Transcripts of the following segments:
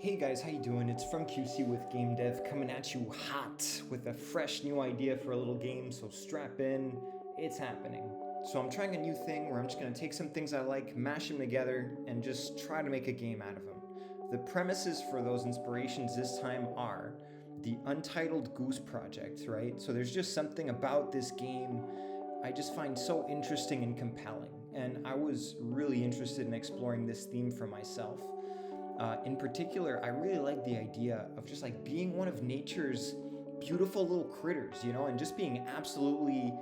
Hey guys, how you doing? It's FromQCWithGameDev coming at you hot with a fresh new idea for a little game, so strap in, it's happening. So I'm trying a new thing where I'm just going to take some things I like, mash them together, and just try to make a game out of them. The premises for those inspirations this time are the Untitled Goose project, right? So there's just something about this game I just find so interesting and compelling, and I was really interested in exploring this theme for myself. In particular, I really like the idea of just like being one of nature's beautiful little critters, and just being absolutely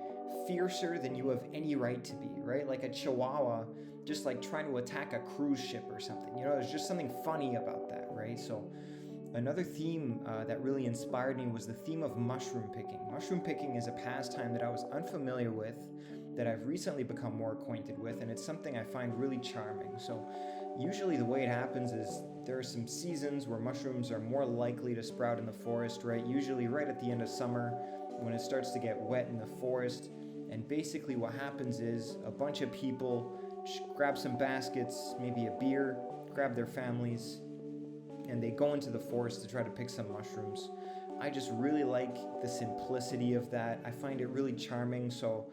fiercer than you have any right to be, right? Like a chihuahua just like trying to attack a cruise ship or something, there's just something funny about that, right? So another theme that really inspired me was the theme of mushroom picking. Mushroom picking is a pastime that I was unfamiliar with, that I've recently become more acquainted with, and it's something I find really charming. So usually the way it happens is there are some seasons where mushrooms are more likely to sprout in the forest, right? Usually right at the end of summer when it starts to get wet in the forest. And basically what happens is a bunch of people grab some baskets, maybe a beer, grab their families, and they go into the forest to try to pick some mushrooms. I just really like the simplicity of that. I find it really charming. So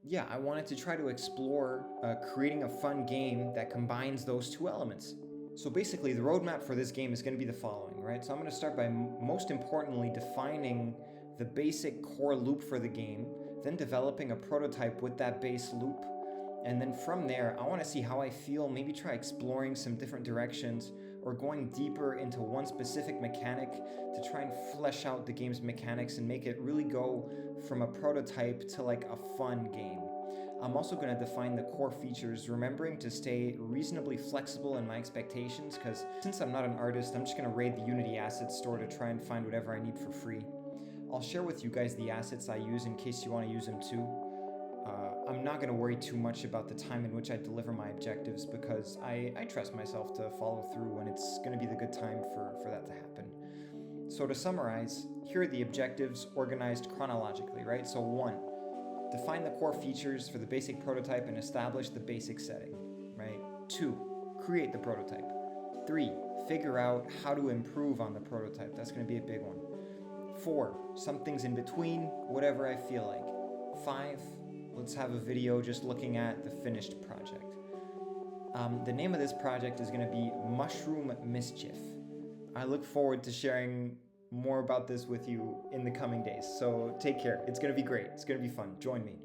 yeah, I wanted to try to explore creating a fun game that combines those two elements. So basically, the roadmap for this game is going to be the following, right? So I'm going to start by most importantly defining the basic core loop for the game, then developing a prototype with that base loop. And then from there, I want to see how I feel, maybe try exploring some different directions or going deeper into one specific mechanic to try and flesh out the game's mechanics and make it really go from a prototype to like a fun game. I'm also going to define the core features, remembering to stay reasonably flexible in my expectations, because since I'm not an artist, I'm just going to raid the Unity assets store to try and find whatever I need for free. I'll share with you guys the assets I use in case you want to use them too. I'm not going to worry too much about the time in which I deliver my objectives because I trust myself to follow through when it's going to be the good time for that to happen. So to summarize, here are the objectives organized chronologically, right? So 1, define the core features for the basic prototype and establish the basic setting, right? 2, create the prototype. 3, figure out how to improve on the prototype. That's going to be a big one. 4, some things in between, whatever I feel like. 5, let's have a video just looking at the finished project. The name of this project is going to be Mushroom Mischief. I look forward to sharing more about this with you in the coming days. So take care. It's going to be great. It's going to be fun. Join me.